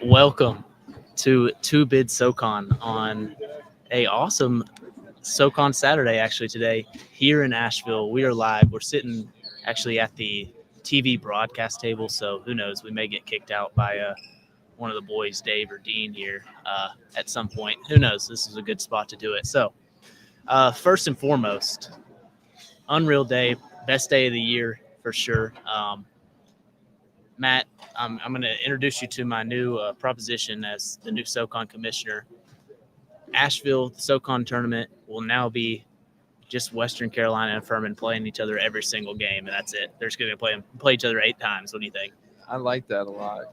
Welcome to Bid SoCon on a awesome SoCon Saturday. Actually, today here in Asheville, we are live. We're sitting actually at the TV broadcast table, so who knows? We may get kicked out by one of the boys, Dave or Dean, here at some point. Who knows? This is a good spot to do it. So, first and foremost, unreal day, best day of the year for sure. Matt, I'm going to introduce you to my new proposition as the new SoCon commissioner. Asheville, the SoCon tournament will now be just Western Carolina and Furman playing each other every single game, and that's it. They're just going to play each other 8 times. What do you think? I like that a lot.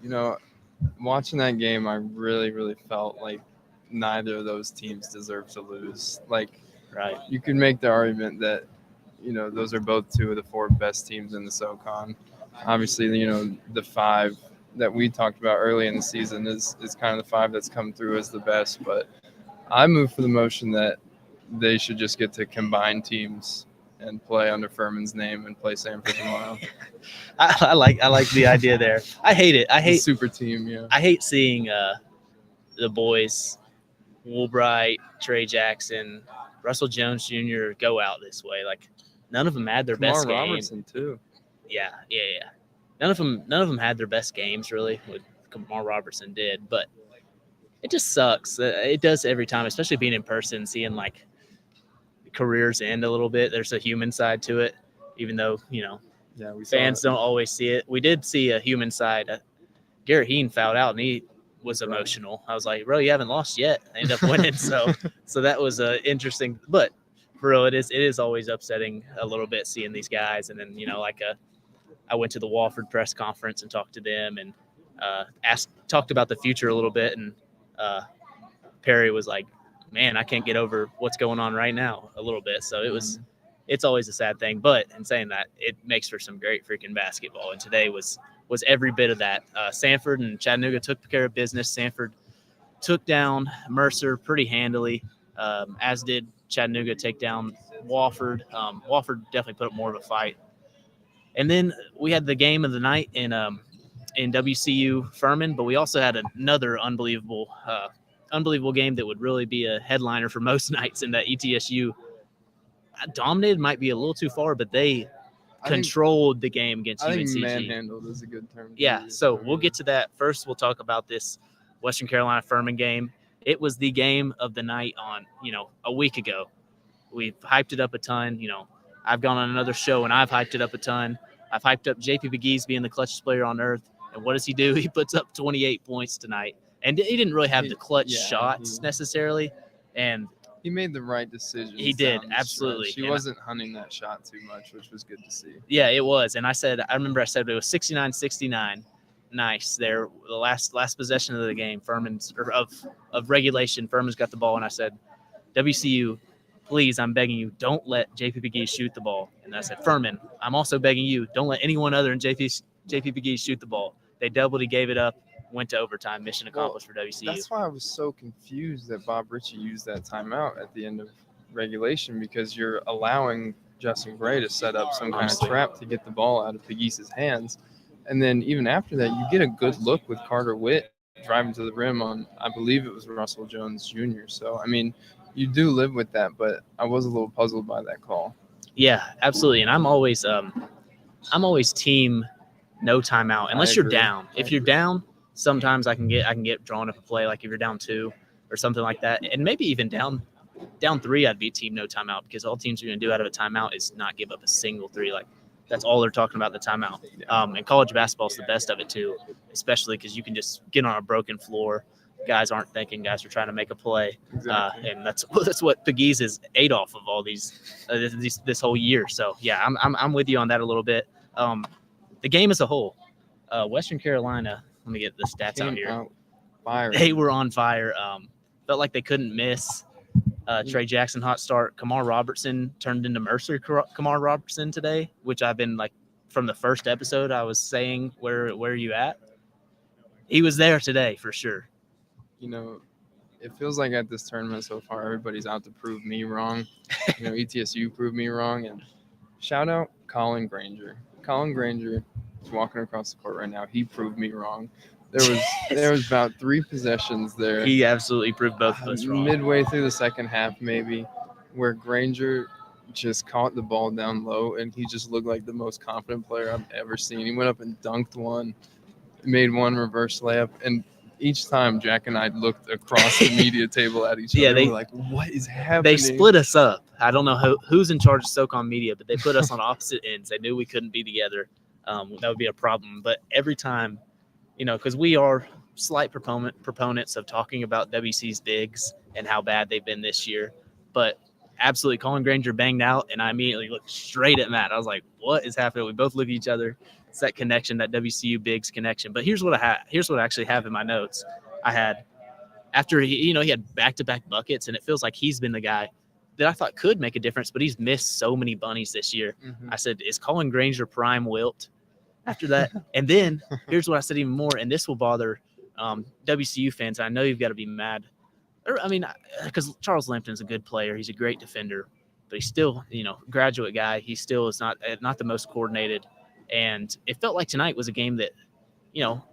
Watching that game, I really felt like neither of those teams deserve to lose. Right. You could make the argument that, those are both 2 of the 4 best teams in the SoCon. Obviously, the 5 that we talked about early in the season is kind of the 5 that's come through as the best. But I move for the motion that they should just get to combine teams and play under Furman's name and play Samford tomorrow. I like the idea there. I hate it. I hate the super team. Yeah. I hate seeing the boys, Woolbright, Trey Jackson, Russell Jones Jr. go out this way. Like none of them had their best game. Robertson too. Yeah. None of them had their best games really. What Kamar Robertson did, but it just sucks. It does every time, especially being in person, seeing like careers end a little bit. There's a human side to it, even though fans don't always see it. We did see a human side. Garrett Heen fouled out, and he was emotional. I was like, bro, you haven't lost yet. I ended up winning, so that was interesting. But for real, it is always upsetting a little bit seeing these guys. And then I went to the Wofford press conference and talked to them and talked about the future a little bit. And Perry was like, man, I can't get over what's going on right now a little bit. So it's always a sad thing. But in saying that, it makes for some great freaking basketball. And today was every bit of that. Samford and Chattanooga took care of business. Samford took down Mercer pretty handily, as did Chattanooga take down Wofford. Wofford definitely put up more of a fight. And then we had the game of the night in WCU Furman, but we also had another unbelievable game that would really be a headliner for most nights in that ETSU. Dominated might be a little too far, but they controlled the game against UNCG. I think manhandled is a good term. Yeah, so we'll get to that. First, we'll talk about this Western Carolina Furman game. It was the game of the night on, a week ago. We've hyped it up a ton. I've gone on another show and I've hyped it up a ton. I've hyped up JP McGee's being the clutchest player on earth. And what does he do? He puts up 28 points tonight. And he didn't really have the clutch shots necessarily. And he made the right decision. He did, absolutely. He wasn't hunting that shot too much, which was good to see. Yeah, it was. And I remember I said it was 69-69. Nice there. The last possession of the game, of regulation, Furman's got the ball. And I said, WCU, please, I'm begging you, don't let JP McGee shoot the ball. And I said, Furman, I'm also begging you, don't let anyone other than JP McGee shoot the ball. They doubled, he gave it up, went to overtime. Mission accomplished for WCU. That's why I was so confused that Bob Ritchie used that timeout at the end of regulation, because you're allowing Justin Gray to set up some kind of trap to get the ball out of Pegues' hands. And then even after that, you get a good look with Carter Witt driving to the rim on, I believe it was Russell Jones Jr. So, you do live with that, but I was a little puzzled by that call. Yeah, absolutely. And I'm always team no timeout unless you're down. If you're down, sometimes I can get drawn up a play, like if you're down 2 or something like that, and maybe even down 3, I'd be team no timeout, because all teams are going to do out of a timeout is not give up a single 3. Like that's all they're talking about, the timeout. And college basketball is the best of it too, especially because you can just get on a broken floor. Guys aren't thinking. Guys are trying to make a play, exactly. And that's what Pegues has ate off of all this whole year. So yeah, I'm with you on that a little bit. The game as a whole, Western Carolina. Let me get the stats out here. They were on fire. Felt like they couldn't miss. Trey Jackson hot start. Kamar Robertson turned into Mercer Kamar Robertson today, which I've been like from the first episode. I was saying, where are you at? He was there today for sure. It feels like at this tournament so far, everybody's out to prove me wrong. ETSU proved me wrong. And shout out Colin Granger. Colin Granger is walking across the court right now. He proved me wrong. There was about 3 possessions there. He absolutely proved both of us wrong. Midway through the second half, maybe, where Granger just caught the ball down low, and he just looked like the most confident player I've ever seen. He went up and dunked one, made one reverse layup, and each time Jack and I looked across the media table at each other, we were like, what is happening? They split us up. I don't know who's in charge of SoCon media, but they put us on opposite ends. They knew we couldn't be together. That would be a problem. But every time, because we are slight proponents of talking about WC's bigs and how bad they've been this year, but absolutely Colin Granger banged out, and I immediately looked straight at Matt. I was like, what is happening? We both look at each other. It's that connection, that WCU bigs connection. But here's what I actually have in my notes. I had, after he had back-to-back buckets, and it feels like he's been the guy that I thought could make a difference, but he's missed so many bunnies this year. Mhm. I said, is Colin Granger prime Wilt after that? And then here's what I said even more, and this will bother WCU fans. I know you've got to be mad. Because Charles Lampton's a good player. He's a great defender, but he's still, graduate guy. He still is not the most coordinated. And it felt like tonight was a game that,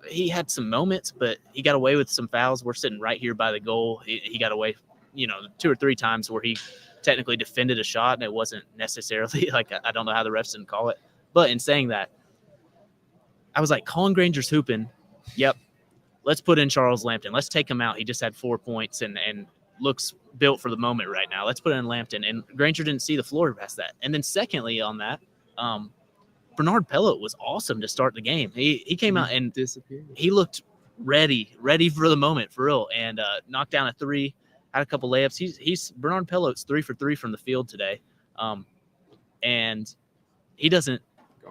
he had some moments, but he got away with some fouls. We're sitting right here by the goal. He got away, 2 or 3 times where he technically defended a shot, and it wasn't necessarily like, I don't know how the refs didn't call it. But in saying that, I was like, Colin Granger's hooping. Yep. Let's put in Charles Lampton. Let's take him out. He just had 4 points and looks built for the moment right now. Let's put in Lampton. And Granger didn't see the floor past that. And then secondly on that, Bernard Pellot was awesome to start the game. He came out and disappeared. He looked ready for the moment, for real, and knocked down a 3, had a couple layups. He's Bernard Pellot's 3 for 3 from the field today, and he doesn't.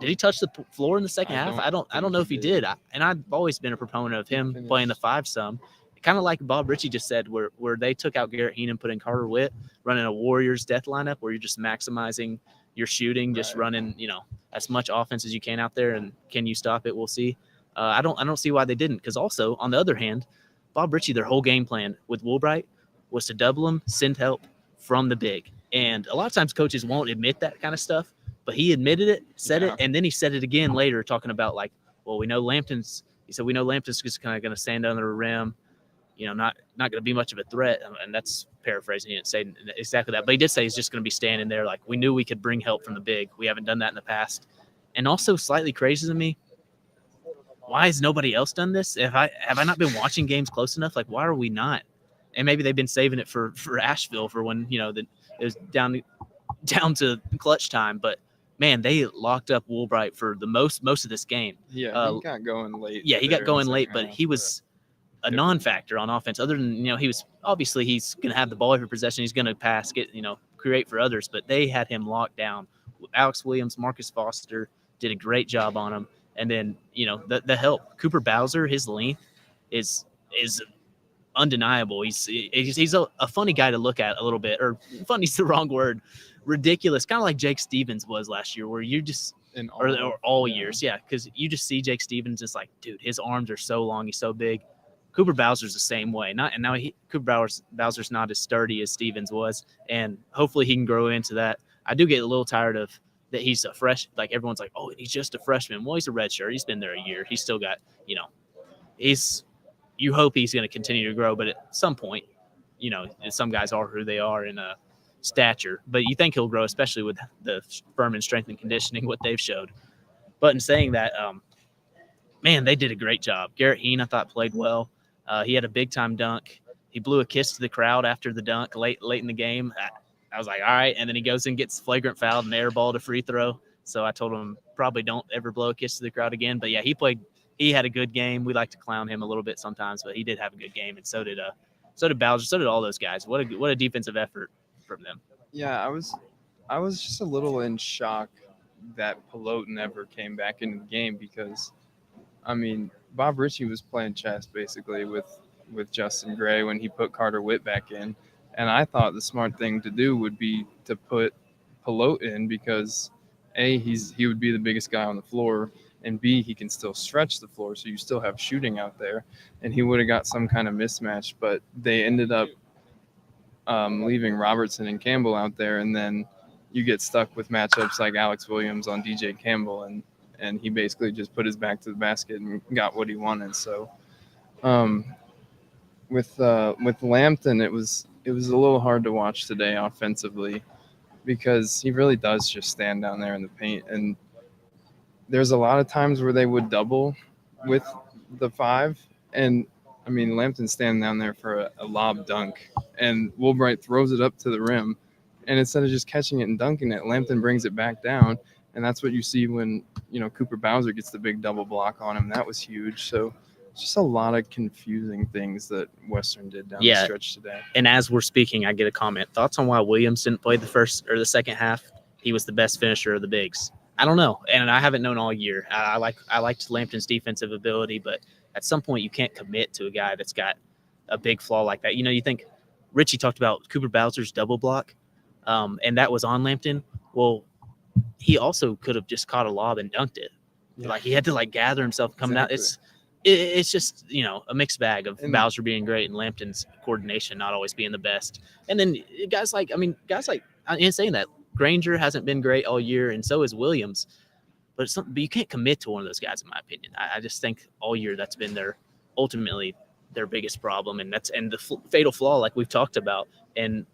Did he touch the floor in the second half? I don't know if he did. And I've always been a proponent of him playing the 5 some. Kind of like Bob Ritchie just said, where they took out Garrett Heenan, put in Carter Witt, running a Warriors death lineup where you're just maximizing your shooting, just running, as much offense as you can out there. And can you stop it? We'll see. I don't see why they didn't. Because also, on the other hand, Bob Ritchie, their whole game plan with Woolbright was to double him, send help from the big. And a lot of times coaches won't admit that kind of stuff. But he admitted it, said it, and then he said it again later, talking about we know Lampton's just kind of going to stand under the rim, not going to be much of a threat. And that's paraphrasing. He didn't say exactly that, but he did say he's just going to be standing there. Like, we knew we could bring help from the big. We haven't done that in the past. And also slightly crazy to me, why has nobody else done this? Have I not been watching games close enough? Like, why are we not? And maybe they've been saving it for Asheville for when, it was down to clutch time, but man, they locked up Woolbright for the most of this game. Yeah, he got going late. Yeah, he got going late, but he was a non-factor on offense. Other than, he's going to have the ball every possession. He's going to pass, create for others. But they had him locked down. Alex Williams, Marcus Foster did a great job on him. And then, the help. Cooper Bowser, his length is undeniable. He's a funny guy to look at a little bit, or funny's the wrong word. Ridiculous, kind of like Jake Stevens was last year, where you just or all years, because you just see Jake Stevens just like, dude, his arms are so long, he's so big. Cooper Bowser's the same way. Cooper Bowser's not as sturdy as Stevens was, and hopefully he can grow into that. I do get a little tired of that he's a fresh, like everyone's like, oh, he's just a freshman. Well, he's a redshirt. He's been there a year. He's still got, you hope he's going to continue to grow, but at some point, some guys are who they are in a stature, but you think he'll grow, especially with the Furman strength and conditioning, what they've showed. But in saying that, man, they did a great job. Garrett Heen, I thought, played well. He had a big-time dunk. He blew a kiss to the crowd after the dunk late in the game. I was like, all right. And then he goes and gets flagrant fouled and airballed a free throw. So I told him probably don't ever blow a kiss to the crowd again. But, yeah, he had a good game. We like to clown him a little bit sometimes, but he did have a good game, and so did Bowser. So did all those guys. What a defensive effort from them. Yeah, I was just a little in shock that Pellot never came back into the game because, Bob Ritchie was playing chess basically with Justin Gray when he put Carter Witt back in, and I thought the smart thing to do would be to put Pellot in because A, he would be the biggest guy on the floor, and B, he can still stretch the floor, so you still have shooting out there, and he would have got some kind of mismatch, but they ended up leaving Robertson and Campbell out there, and then you get stuck with matchups like Alex Williams on DJ Campbell, and he basically just put his back to the basket and got what he wanted. So With Lambton, it was a little hard to watch today offensively because he really does just stand down there in the paint, and there's a lot of times where they would double with the 5, and I mean Lambton's standing down there for a lob dunk, and Woolbright throws it up to the rim, and instead of just catching it and dunking it, Lambton brings it back down, and that's what you see when Cooper Bowser gets the big double block on him. That was huge. So just a lot of confusing things that Western did down the stretch today. And as we're speaking, I get a comment. Thoughts on why Williams didn't play the first or the second half? He was the best finisher of the bigs. I don't know, and I haven't known all year. I liked Lambton's defensive ability, but at some point you can't commit to a guy that's got a big flaw like that. You think Richie talked about Cooper Bowser's double block, and that was on Lambton. Well, he also could have just caught a lob and dunked it. Yeah. Like he had to gather himself coming out. It's just a mixed bag of Bowser being great and Lambton's coordination not always being the best. And then guys like in saying that, Granger hasn't been great all year, and so is Williams. But you can't commit to one of those guys, in my opinion. I just think all year that's been ultimately their biggest problem, and the fatal flaw, like we've talked about. And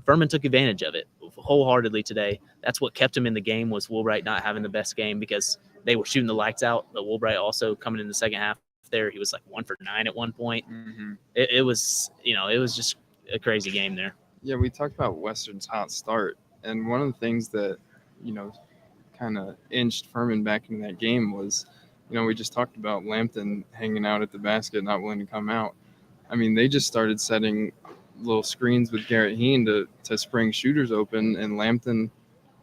Furman took advantage of it wholeheartedly today. That's what kept him in the game, was Woolbright not having the best game because they were shooting the lights out. But Woolbright also coming in the second half there, he was like 1 for 9 at one point. Mm-hmm. It was just a crazy game there. Yeah, we talked about Western's hot start. And one of the things that, kind of inched Furman back into that game was, we just talked about Lambton hanging out at the basket, not willing to come out. I mean, they just started setting little screens with Garrett Heen to spring shooters open, and Lambton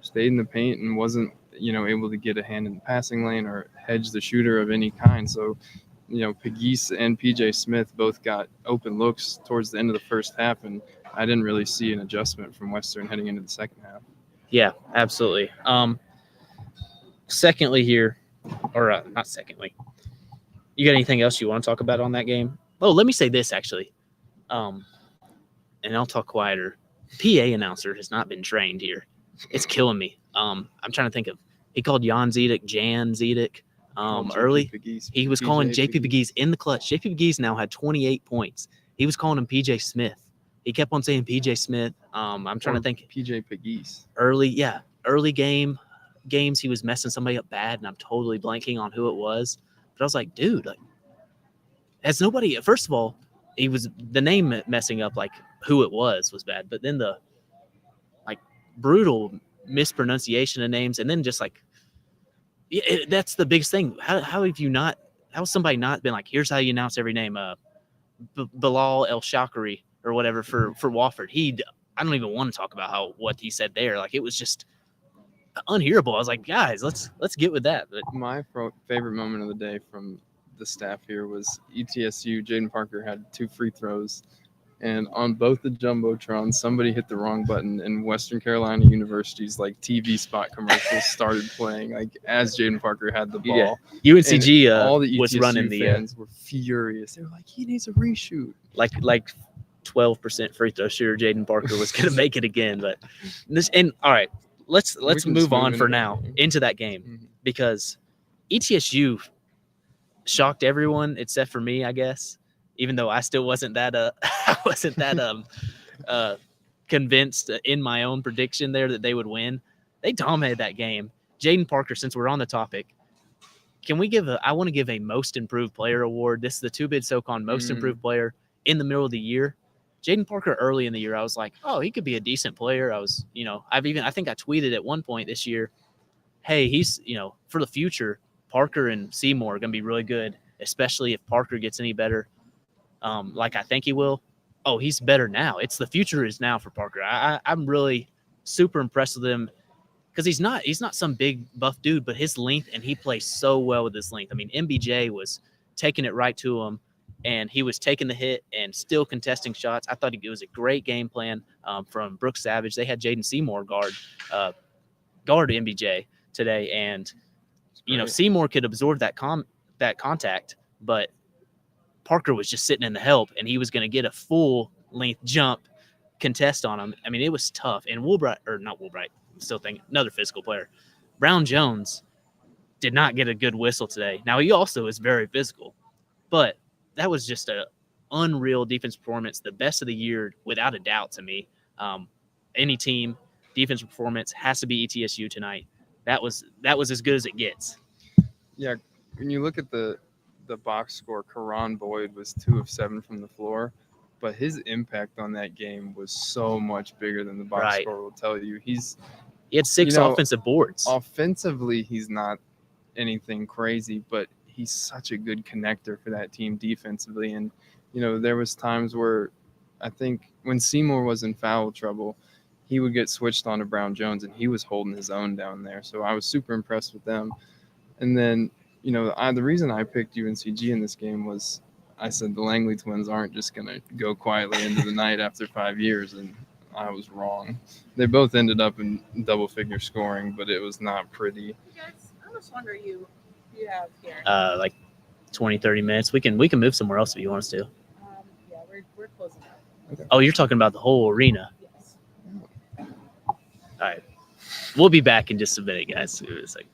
stayed in the paint and wasn't, able to get a hand in the passing lane or hedge the shooter of any kind. So, Pegues and PJ Smith both got open looks towards the end of the first half, and I didn't really see an adjustment from Western heading into the second half. Yeah, absolutely. Secondly here, or not secondly, you got anything else you want to talk about on that game? Oh, let me say this, actually. And I'll talk quieter. PA announcer has not been trained here. It's killing me. I'm trying to think of, he called Jan Zedek early. He was calling JP Pegues in the clutch. JP Pegues now had 28 points. He was calling him PJ Smith. He kept on saying PJ Smith. I'm trying to think. PJ Pegues. Early games he was messing somebody up bad, and I'm totally blanking on who it was. But I was like, dude, has nobody? First of all, he was the name messing up, who it was bad. But then the brutal mispronunciation of names, and then just that's the biggest thing. How has somebody not been here's how you announce every name? Bilal El Shakari or whatever for Wofford. I don't even want to talk about what he said there. It was just unhearable. I was like, guys, let's get with that. But my favorite moment of the day from the staff here was ETSU. Jaden Parker had 2 free throws, and on both the jumbotrons, somebody hit the wrong button, and Western Carolina University's TV spot commercials started playing as Jaden Parker had the ball. Yeah. UNCG all the ETSU was running the fans were furious. They were like, he needs a reshoot. 12% free throw shooter Jaden Parker was going to make it again. But all right, let's move on for now into that game, because ETSU shocked everyone except for me, I guess. Even though I still wasn't that convinced in my own prediction there that they would win. They dominated that game. Jaden Parker, since we're on the topic, I want to give a most improved player award. This is the Bid SoCon most improved player in the middle of the year. Jaden Parker early in the year, I was like, oh, he could be a decent player. I was, I think I tweeted at one point this year, hey, he's, for the future, Parker and Seymour are going to be really good, especially if Parker gets any better. I think he will. Oh, he's better now. The future is now for Parker. I'm really super impressed with him, because he's not some big buff dude, but his length, and he plays so well with his length. I mean, MBJ was taking it right to him, and he was taking the hit and still contesting shots. I thought it was a great game plan from Brooks Savage. They had Jaden Seymour guard MBJ today, and Seymour could absorb that contact, but Parker was just sitting in the help, and he was going to get a full length jump contest on him. I mean, it was tough. And I'm still thinking another physical player. Brown Jones did not get a good whistle today. Now, he also is very physical, but that was just a unreal defense performance, the best of the year without a doubt to me. Any team defense performance has to be ETSU tonight. That was as good as it gets. Yeah, when you look at the box score, Karan Boyd was 2 of 7 from the floor, but his impact on that game was so much bigger than the box Right. score will tell you. He had 6 offensive boards. Offensively, he's not anything crazy, but he's such a good connector for that team defensively. And there was times where I think when Seymour was in foul trouble, he would get switched on to Brown Jones, and he was holding his own down there. So I was super impressed with them. And then, the reason I picked UNCG in this game was I said the Langley twins aren't just going to go quietly into the night after 5 years, and I was wrong. They both ended up in double-figure scoring, but it was not pretty. Guys, how much longer you have here? Like 20, 30 minutes. We can move somewhere else if you want us to. Yeah, we're closing up. Okay. Oh, you're talking about the whole arena. Yes. All right. We'll be back in just a minute, guys. Give it a second.